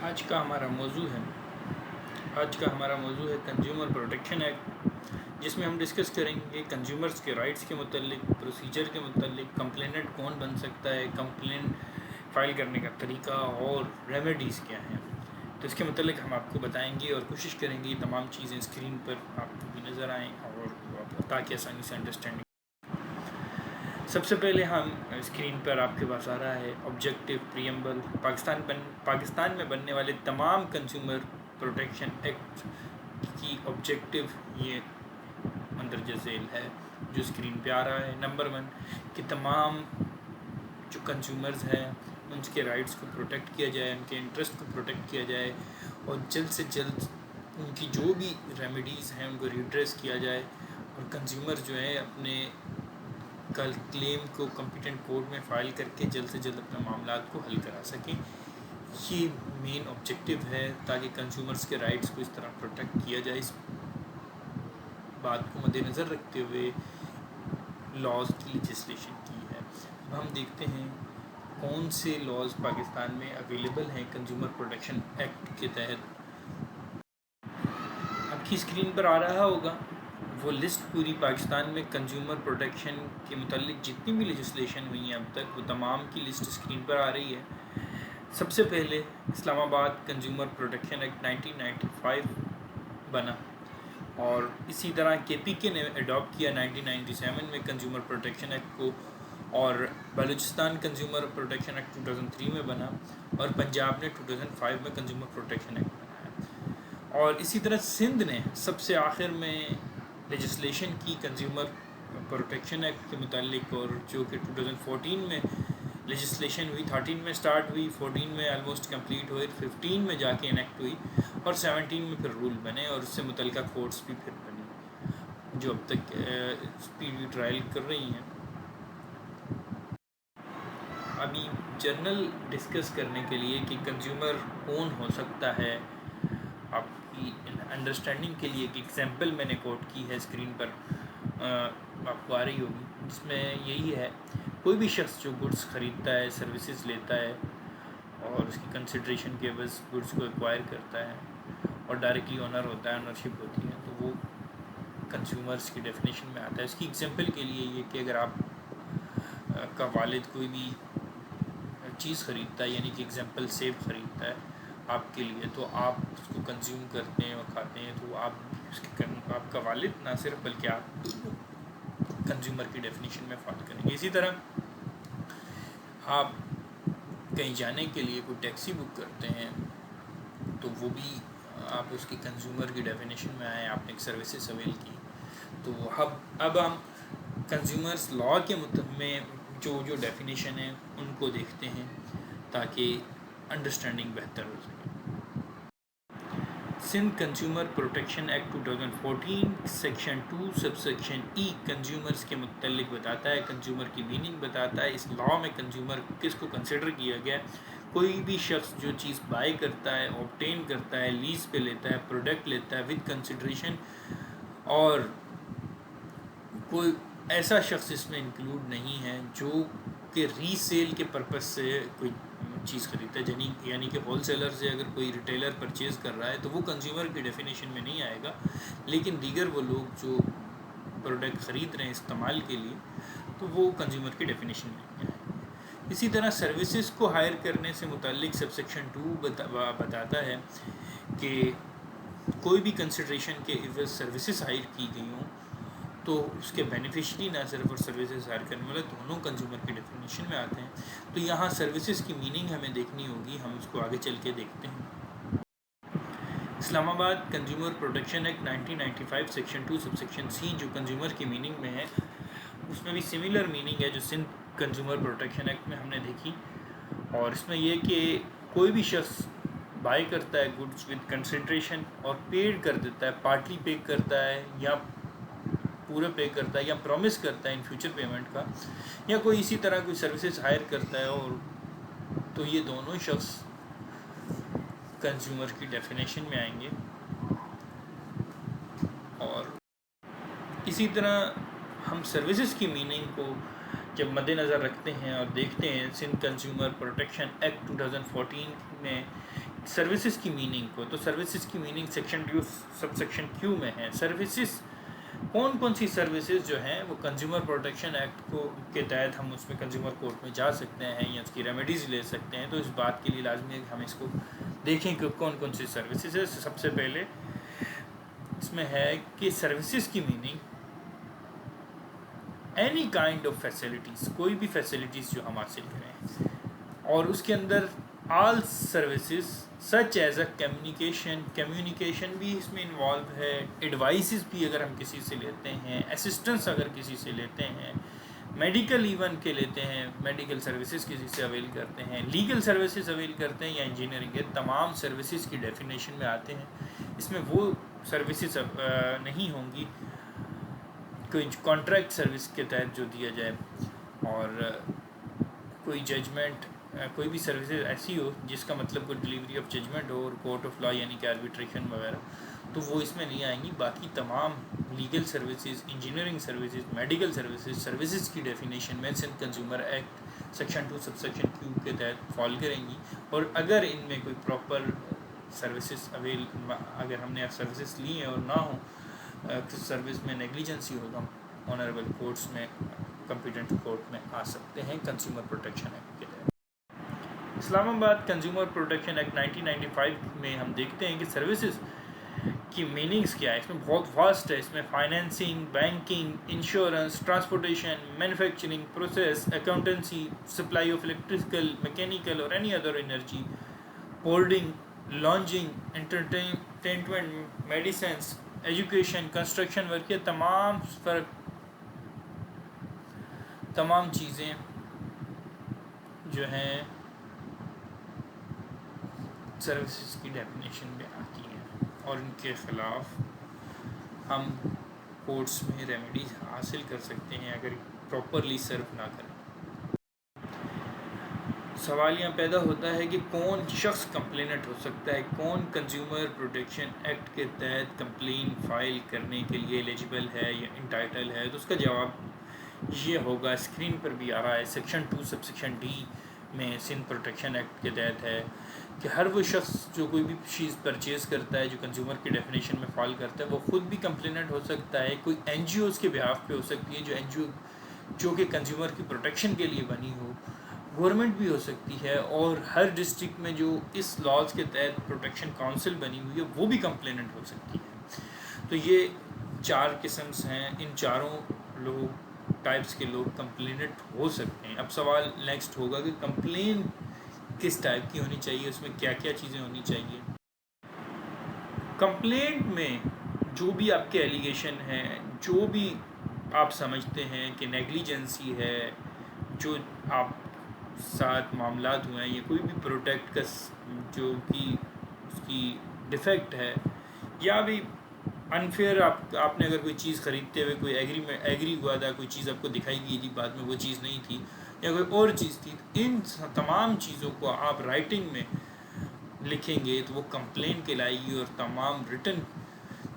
آج کا ہمارا موضوع ہے کنزیومر پروٹیکشن ایکٹ، جس میں ہم ڈسکس کریں گے کنزیومرز کے رائٹس کے متعلق، پروسیجر کے متعلق، کمپلیننٹ کون بن سکتا ہے، کمپلین فائل کرنے کا طریقہ اور ریمیڈیز کیا ہیں۔ تو اس کے متعلق ہم آپ کو بتائیں گے اور کوشش کریں گے یہ تمام چیزیں اسکرین پر آپ کو بھی نظر آئیں اور تاکہ آسانی سے انڈرسٹینڈنگ۔ سب سے پہلے ہم اسکرین پر آپ کے پاس آ رہا ہے آبجیکٹو پریمبل۔ پاکستان میں بننے والے تمام کنزیومر پروٹیکشن ایکٹ کی آبجیکٹو یہ مندرجہ ذیل ہے جو اسکرین پہ آ رہا ہے۔ نمبر 1 کہ تمام جو کنزیومرز ہیں ان کے رائٹس کو پروٹیکٹ کیا جائے، ان کے انٹرسٹ کو پروٹیکٹ کیا جائے اور جلد سے جلد ان کی جو بھی ریمیڈیز ہیں ان کو ریڈریس کیا جائے، اور کنزیومر جو ہے اپنے کلیم کو کمپیٹنٹ کورٹ میں فائل کر کے جلد سے جلد اپنے معاملات کو حل کرا سکیں۔ یہ مین آبجیکٹو ہے تاکہ کنزیومرز کے رائٹس کو اس طرح پروٹیکٹ کیا جائے۔ اس بات کو مد نظر رکھتے ہوئے لاز کی لیجسلیشن کی ہے۔ اب ہم دیکھتے ہیں کون سے لاز پاکستان میں اویلیبل ہیں کنزیومر پروٹیکشن ایکٹ کے تحت۔ آپ کی اسکرین پر آ رہا ہوگا وہ لسٹ پوری پاکستان میں کنزیومر پروٹیکشن کے متعلق جتنی بھی لیجسلیشن ہوئی ہیں اب تک، وہ تمام کی لسٹ اسکرین پر آ رہی ہے۔ سب سے پہلے اسلام آباد کنزیومر پروٹیکشن ایکٹ 1995 بنا، اور اسی طرح KPK نے اڈاپٹ کیا 1997 میں کنزیومر پروٹیکشن ایکٹ کو، اور بلوچستان کنزیومر پروٹیکشن ایکٹ 2003 میں بنا، اور پنجاب نے 2005 میں کنزیومر پروٹیکشن ایکٹ بنایا۔ اور اسی طرح سندھ نے سب سے آخر میں لیجسلیشن کی کنزیومر پروٹیکشن ایکٹ کے متعلق، اور جو کہ 2014 میں لیجسلیشن ہوئی، 13 میں سٹارٹ ہوئی، 14 میں آلموسٹ کمپلیٹ ہوئی، 15 میں جا کے انیکٹ ہوئی، اور 17 میں پھر رول بنے، اور اس سے متعلقہ کورٹس بھی پھر بنی جو اب تک اسپیڈی ٹرائل کر رہی ہیں۔ ابھی جرنل ڈسکس کرنے کے لیے کہ کنزیومر کون ہو سکتا ہے، آپ کی انڈرسٹینڈنگ کے لیے ایک ایگزامپل میں نے کوٹ کی ہے، اسکرین پر آپ کو آ رہی ہوگی، جس میں یہی ہے کوئی بھی شخص جو گڈس خریدتا ہے، سروسز لیتا ہے اور اس کی کنسیڈریشن کے عوض گڈس کو ایکوائر کرتا ہے اور ڈائریکٹلی اونر ہوتا ہے، اونرشپ ہوتی ہے، تو وہ کنزیومرز کی ڈیفینیشن میں آتا ہے۔ اس کی ایگزامپل کے لیے یہ کہ اگر آپ کا والد کوئی بھی چیز خریدتا ہے، یعنی کہ ایگزامپل سیب خریدتا ہے آپ کے لیے، تو آپ اس کو کنزیوم کرتے ہیں اور کھاتے ہیں، تو آپ کا والد نہ صرف بلکہ آپ کنزیومر کی ڈیفینیشن میں فال کریں گے۔ اسی طرح آپ کہیں جانے کے لیے کوئی ٹیکسی بک کرتے ہیں تو وہ بھی آپ اس کی کنزیومر کی ڈیفینیشن میں آئے، آپ نے ایک سروسز اویل کی۔ تو اب ہم کنزیومرز لاء کے میں جو ڈیفینیشن ہے ان کو دیکھتے ہیں تاکہ انڈرسٹینڈنگ بہتر ہو سکے۔ Sindh consumer protection act 2014 section 2 sub section E consumers کے متعلق بتاتا ہے، کنزیومر کی میننگ بتاتا ہے۔ اس لاء میں کنزیومر کس کو کنسیڈر کیا گیا ہے؟ کوئی بھی شخص جو چیز بائی کرتا ہے، اوبٹین کرتا ہے، لیز پہ لیتا ہے، پروڈکٹ لیتا ہے ود کنسیڈریشن، اور کوئی ایسا شخص اس میں انکلوڈ نہیں ہے جو کہ ری سیل کے پرپس سے کوئی چیز خریدتا ہے، یعنی کہ ہول سیلر سے اگر کوئی ریٹیلر پرچیز کر رہا ہے تو وہ کنزیومر کی ڈیفینیشن میں نہیں آئے گا، لیکن دیگر وہ لوگ جو پروڈکٹ خرید رہے ہیں استعمال کے لیے تو وہ کنزیومر کی ڈیفینیشن میں نہیں آئے گا۔ اسی طرح سروسز کو ہائر کرنے سے متعلق سب سیکشن 2 بتاتا ہے کہ کوئی بھی کنسیڈریشن کے عوض سروسز ہائر کی گئی ہوں تو اس کے بینیفیشری نہ صرف اور سروسز ہائر کرنے والے دونوں کنزیومر کی ڈیفینیشن میں آتے ہیں۔ تو یہاں سروسز کی میننگ ہمیں دیکھنی ہوگی، ہم اس کو آگے چل کے دیکھتے ہیں۔ Islamabad consumer protection act 1995 section 2 سب سیکشن سی جو کنزیومر کی میننگ میں ہے، اس میں بھی سملر میننگ ہے جو سندھ کنزیومر پروٹیکشن ایکٹ میں ہم نے دیکھی، اور اس میں یہ کہ کوئی بھی شخص بائی کرتا ہے گڈس ود کنسیڈریشن اور پیڈ کر دیتا ہے، پارٹلی پے کرتا ہے یا پورا پے کرتا ہے یا پرومس کرتا ہے ان فیوچر پیمنٹ کا، یا کوئی اسی طرح کوئی سروسز ہائر کرتا ہے، اور تو یہ دونوں شخص کنزیومر کی ڈیفینیشن میں آئیں گے۔ اور اسی طرح ہم سروسز کی میننگ کو جب مد نظر رکھتے ہیں اور دیکھتے ہیں، سندھ کنزیومر پروٹیکشن ایکٹ 2014 میں سروسز کی میننگ کو، تو سروسز کی meaning section D subsection Q میں ہے۔ سروسز کون سی سروسز جو ہیں وہ کنزیومر پروٹیکشن ایکٹ کو کے تحت ہم اس میں کنزیومر کورٹ میں جا سکتے ہیں یا اس کی ریمیڈیز لے سکتے ہیں، تو اس بات کے لیے لازمی ہے کہ ہم اس کو دیکھیں کہ کون سی سروسز ہے۔ سب سے پہلے اس میں ہے کہ سروسز کی meaning any kind of facilities, کوئی بھی فیسلٹیز جو ہم حاصل کریں، اور اس کے اندر all services such as a communication بھی اس میں انوالو ہے، ایڈوائسز بھی اگر ہم کسی سے لیتے ہیں، اسسٹنس اگر کسی سے لیتے ہیں، میڈیکل ایون کے لیتے ہیں، میڈیکل سروسز کسی سے اویل کرتے ہیں، لیگل سروسز اویل کرتے ہیں یا انجینئرنگ کے تمام سروسز کی ڈیفینیشن میں آتے ہیں۔ اس میں وہ سروسز نہیں ہوں گی کوئی کانٹریکٹ سروس کے تحت جو دیا جائے، اور کوئی ججمنٹ، کوئی بھی سروسز ایسی ہو جس کا مطلب کوئی ڈلیوری آف ججمنٹ ہو اور کورٹ آف لا یعنی کہ آربیٹریشن وغیرہ، تو وہ اس میں نہیں آئیں گی۔ باقی تمام legal services, engineering services, medical services کی ڈیفینیشن میں Sindh consumer act section 2 sub section Q کے تحت فال کریں گی، اور اگر ان میں کوئی پراپر سروسز اگر ہم نے سروسز لی ہیں اور نہ ہوں، سروس میں نیگلیجنسی ہو، تو ہم آنریبل کورٹس میں، کمپیٹنٹ کورٹ میں آ سکتے ہیں کنزیومر پروٹیکشن ایکٹ کے تحت۔ اسلام آباد کنزیومر پروٹیکشن ایکٹ 1995 میں ہم دیکھتے ہیں کہ سروسز کی میننگز کیا ہے۔ اس میں بہت واسٹ ہے، اس میں financing, banking, insurance, transportation, manufacturing process, accountancy, supply of electrical, mechanical اور any other energy, boarding, lodging, entertainment, medicines, education, construction work, یہ تمام چیزیں جو ہیں سروسز کی ڈیفینیشن میں آتی ہیں، اور ان کے خلاف ہم کورٹس میں ریمیڈیز حاصل کر سکتے ہیں اگر پراپرلی سرو نہ کریں۔ سوال یہاں پیدا ہوتا ہے کہ کون شخص کمپلینٹ ہو سکتا ہے، کون کنزیومر پروٹیکشن ایکٹ کے تحت کمپلین فائل کرنے کے لیے ایلیجیبل ہے یا انٹائٹل ہے، تو اس کا جواب یہ ہوگا، اسکرین پر بھی آ رہا ہے، سیکشن 2 سب سیکشن ڈی میں سندھ پروٹیکشن ایکٹ کے تحت ہے کہ ہر وہ شخص جو کوئی بھی چیز پرچیز کرتا ہے جو کنزیومر کی ڈیفینیشن میں فال کرتا ہے، وہ خود بھی کمپلینٹ ہو سکتا ہے، کوئی این جی اوز کے بہاف پہ ہو سکتی ہے، جو این جی او جو کہ کنزیومر کی پروٹیکشن کے لیے بنی ہو، گورنمنٹ بھی ہو سکتی ہے، اور ہر ڈسٹرکٹ میں جو اس لاز کے تحت پروٹیکشن کونسل بنی ہوئی ہے وہ بھی کمپلینٹ ہو سکتی ہے۔ تو یہ 4 قسمس ہیں، ان چاروں ٹائپس کے لوگ کمپلینٹ ہو سکتے ہیں۔ اب سوال نیکسٹ ہوگا کہ کمپلین کس ٹائپ کی ہونی چاہیے، اس میں کیا کیا چیزیں ہونی چاہیے۔ کمپلینٹ میں جو بھی آپ کے ایلیگیشن ہیں، جو بھی آپ سمجھتے ہیں کہ نیگلیجنسی ہے، جو آپ ساتھ معاملات ہوئے ہیں، یا کوئی بھی پروڈکٹ کا جو کہ اس کی ڈیفیکٹ ہے، یا بھی انفیئر آپ نے اگر کوئی چیز خریدتے ہوئے کوئی ایگری ہوا تھا، کوئی چیز آپ کو دکھائی گئی تھی، بعد میں وہ چیز نہیں تھی یا کوئی اور چیز تھی، ان تمام چیزوں کو آپ رائٹنگ میں لکھیں گے تو وہ کمپلین کہلائے گی، اور تمام ریٹن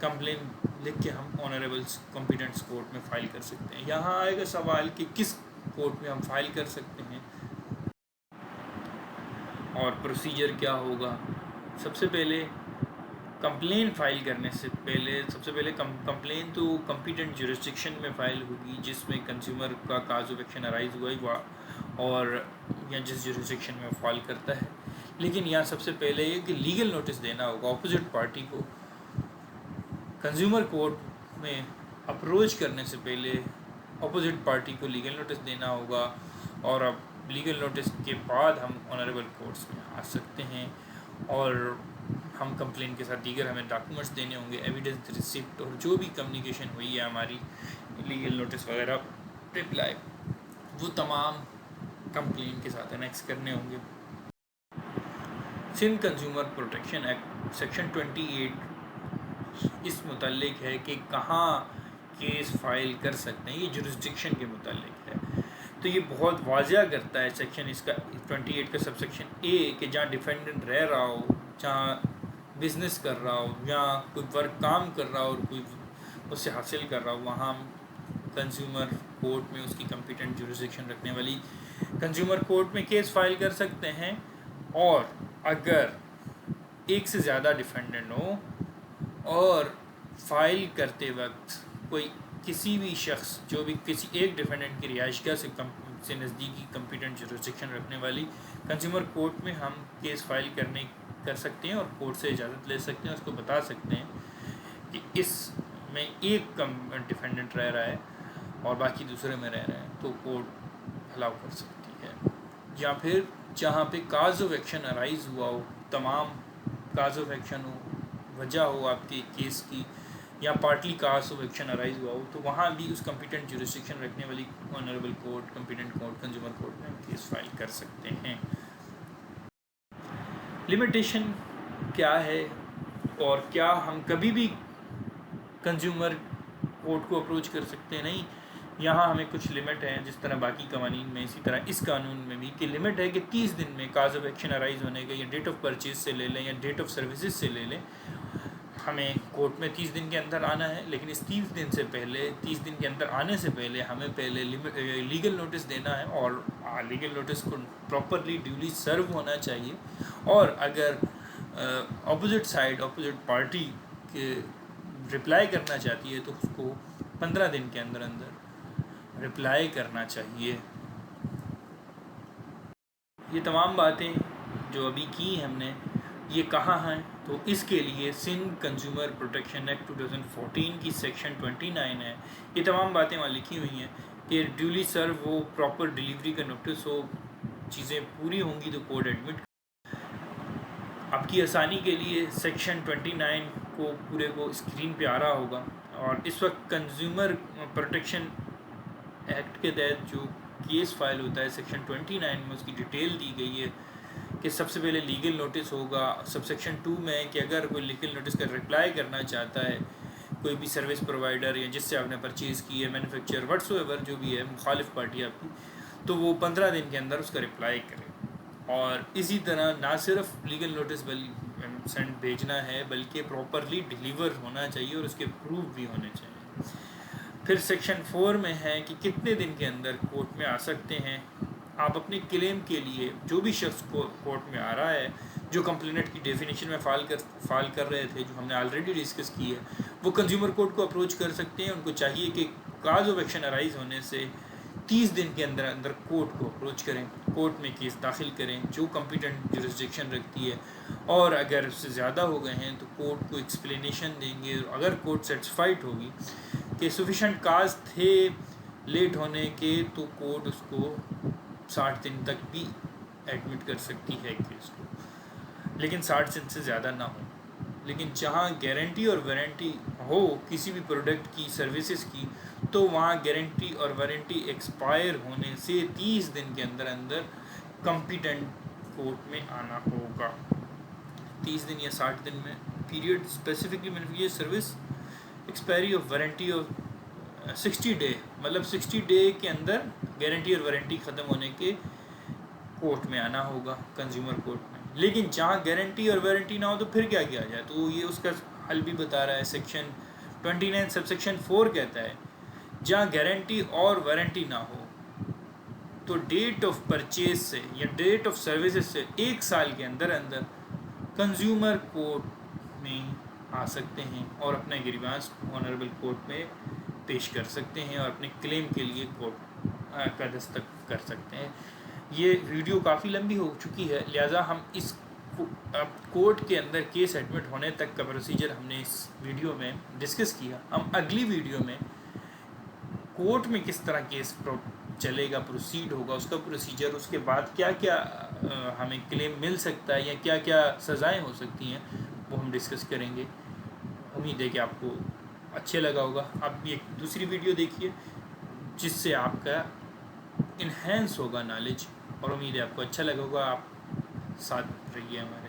کمپلین لکھ کے ہم آنریبل کمپیٹنٹس کورٹ میں فائل کر سکتے ہیں۔ یہاں آئے گا سوال کہ کس کورٹ میں ہم فائل کر سکتے ہیں اور پروسیجر کیا ہوگا۔ سب سے پہلے کمپلین فائل کرنے سے پہلے کمپلین تو کمپیٹنٹ جورسڈکشن میں فائل ہوگی جس میں کنزیومر کا کاز آف ایکشن ارائز ہوا اور یا جس جورسڈکشن میں فائل کرتا ہے۔ لیکن یہاں سب سے پہلے یہ کہ لیگل نوٹس دینا ہوگا اپوزٹ پارٹی کو، کنزیومر کورٹ میں اپروچ کرنے سے پہلے اپوزٹ پارٹی کو لیگل نوٹس دینا ہوگا، اور اب لیگل نوٹس کے بعد ہم آنریبل کورٹس میں آ سکتے ہیں، اور ہم کمپلین کے ساتھ دیگر ہمیں ڈاکومنٹس دینے ہوں گے، ایویڈنس ریسیپٹ، اور جو بھی کمیونیکیشن ہوئی ہے ہماری لیگل نوٹس وغیرہ رپلائی، وہ تمام کمپلین کے ساتھ انیکس کرنے ہوں گے۔ Sindh consumer protection act section 28 اس متعلق ہے کہ کہاں کیس فائل کر سکتے ہیں، یہ جورسڈکشن کے متعلق ہے، تو یہ بہت واضح کرتا ہے سیکشن اس کا 28 کا سب سیکشن اے کہ جہاں ڈیفینڈنٹ رہ رہا ہو، جہاں بزنس کر رہا ہو، جہاں کوئی ورک کام کر رہا ہو اور کوئی اس سے حاصل کر رہا ہو، وہاں کنزیومر کورٹ میں اس کی کمپیٹنٹ جورسڈکشن رکھنے والی کنزیومر کورٹ میں کیس فائل کر سکتے ہیں، اور اگر ایک سے زیادہ ڈیفینڈنٹ ہو اور فائل کرتے وقت کوئی کسی بھی شخص جو بھی کسی ایک ڈیفینڈنٹ کی رہائش گاہ سے نزدیکی کمپیٹنٹ جورسڈکشن رکھنے والی کنزیومر کورٹ میں ہم کیس فائل کر سکتے ہیں اور کورٹ سے اجازت لے سکتے ہیں، اس کو بتا سکتے ہیں کہ اس میں ایک ڈیفینڈنٹ رہ رہا ہے اور باقی دوسرے میں رہ رہے ہیں، تو کورٹ الاؤ کر سکتی ہے۔ یا پھر جہاں پہ کاز آف ایکشن ارائز ہوا ہو، تمام کاز آف ایکشن ہو، وجہ ہو آپ کے کیس کی، یا partly cause of action arise ہوا ہو، تو وہاں بھی اس کمپیٹنٹ جورسڈکشن رکھنے والی honourable court, competent court, consumer court میں کیس فائل کر سکتے ہیں۔ لمیٹیشن کیا ہے اور کیا ہم کبھی بھی کنزیومر کورٹ کو اپروچ کر سکتے ہیں؟ نہیں، یہاں ہمیں کچھ لمٹ ہے، جس طرح باقی قوانین میں اسی طرح اس قانون میں بھی کہ لمٹ ہے کہ 30 دن میں کاز آف ایکشن ارائز ہونے کا، یا ڈیٹ آف پرچیز سے لے لیں یا ڈیٹ آف سروسز سے لے لیں، ہمیں کورٹ میں 30 دن کے اندر آنا ہے۔ لیکن اس 30 دن کے اندر آنے سے پہلے ہمیں پہلے لیگل نوٹس دینا ہے، اور لیگل نوٹس کو پراپرلی ڈیولی سرو ہونا چاہیے، اور اگر اپوزٹ پارٹی کے رپلائی کرنا چاہتی ہے تو اس کو 15 دن کے اندر رپلائی کرنا چاہیے۔ یہ تمام باتیں جو ابھی کی ہم نے، یہ کہاں ہیں؟ تو اس کے لیے سندھ کنزیومر پروٹیکشن ایکٹ 2014 کی سیکشن 29 ہے۔ یہ تمام باتیں وہاں لکھی ہوئی ہیں کہ ڈیولی سرو ہو، پراپر ڈیلیوری کا نوٹس ہو، چیزیں پوری ہوں گی تو کورٹ ایڈمٹ۔ آپ کی آسانی کے لیے سیکشن 29 کو پورے کو اسکرین پہ آ رہا ہوگا، اور اس وقت کنزیومر پروٹیکشن ایکٹ کے تحت جو کیس فائل ہوتا ہے سیکشن 29 میں اس کی ڈیٹیل دی گئی ہے کہ سب سے پہلے لیگل نوٹس ہوگا۔ سب سیکشن 2 میں کہ اگر کوئی لیگل نوٹس کا رپلائی کرنا چاہتا ہے کوئی بھی سروس پرووائڈر یا جس سے آپ نے پرچیز کی ہے، مینوفیکچر وٹس ایور جو بھی ہے، مخالف پارٹی آپ کی، تو وہ 15 دن کے اندر اس کا رپلائی کرے۔ اور اسی طرح نہ صرف لیگل نوٹس سینڈ بھیجنا ہے بلکہ پراپرلی ڈیلیور ہونا چاہیے اور اس کے پروف بھی ہونے چاہیے۔ پھر سیکشن 4 میں ہے کہ کتنے دن کے اندر کورٹ میں آ سکتے ہیں آپ اپنے کلیم کے لیے۔ جو بھی شخص کو کورٹ میں آ رہا ہے، جو کمپلینٹ کی ڈیفینیشن میں فائل کر رہے تھے، جو ہم نے آلریڈی ڈسکس کی ہے، وہ کنزیومر کورٹ کو اپروچ کر سکتے ہیں۔ ان کو چاہیے کہ کاز آف ایکشن ارائز ہونے سے 30 دن کے اندر کورٹ کو اپروچ کریں، کورٹ میں کیس داخل کریں جو کمپیٹنٹ جورسڈکشن رکھتی ہے، اور اگر اس سے زیادہ ہو گئے ہیں تو کورٹ کو ایکسپلینیشن دیں گے۔ اگر کورٹ سیٹسفائڈ ہوگی کہ سفیشینٹ کاز تھے لیٹ ہونے کے، تو کورٹ اس کو 60 دن تک بھی ایڈمٹ کر سکتی ہے کیس کو، لیکن 60 دن سے زیادہ نہ ہو۔ لیکن جہاں گارنٹی اور وارنٹی ہو کسی بھی پروڈکٹ کی، سروسز کی، تو وہاں گارنٹی اور وارنٹی ایکسپائر ہونے سے 30 دن کے اندر کمپیٹنٹ کورٹ میں آنا ہوگا۔ 30 دن یا 60 دن میں period specifically manufacture service expiry of warranty of 60 day, مطلب 60 ڈے کے اندر گارنٹی اور وارنٹی ختم ہونے کے کورٹ میں آنا ہوگا، کنزیومر کورٹ میں۔ لیکن جہاں گارنٹی اور وارنٹی نہ ہو تو پھر کیا کیا جائے؟ تو یہ اس کا حل بھی بتا رہا ہے۔ سیکشن 29 سب سیکشن 4 کہتا ہے جہاں گارنٹی اور وارنٹی نہ ہو تو ڈیٹ آف پرچیز سے یا ڈیٹ آف سروسز سے 1 سال کے اندر کنزیومر کورٹ میں آ سکتے ہیں اور اپنا گریوانس آنریبل کورٹ میں پیش کر سکتے ہیں اور اپنے کلیم کے لیے کورٹ کا دستخط کر سکتے ہیں۔ یہ ویڈیو کافی لمبی ہو چکی ہے، لہٰذا ہم اس کورٹ کے اندر کیس ایڈمٹ ہونے تک کا پروسیجر ہم نے اس ویڈیو میں ڈسکس کیا۔ ہم اگلی ویڈیو میں کورٹ میں کس طرح کیس چلے گا، پروسیڈ ہوگا، اس کا پروسیجر، اس کے بعد کیا کیا ہمیں کلیم مل سکتا ہے یا کیا کیا سزائیں ہو سکتی ہیں، وہ ہم ڈسکس کریں گے۔ امید ہے کہ آپ کو اچھے لگا ہوگا۔ آپ بھی ایک دوسری ویڈیو دیکھیے جس سے آپ کا انہینس ہوگا نالج، اور امید ہے آپ کو اچھا لگا ہوگا۔ آپ ساتھ رہیے ہمارے۔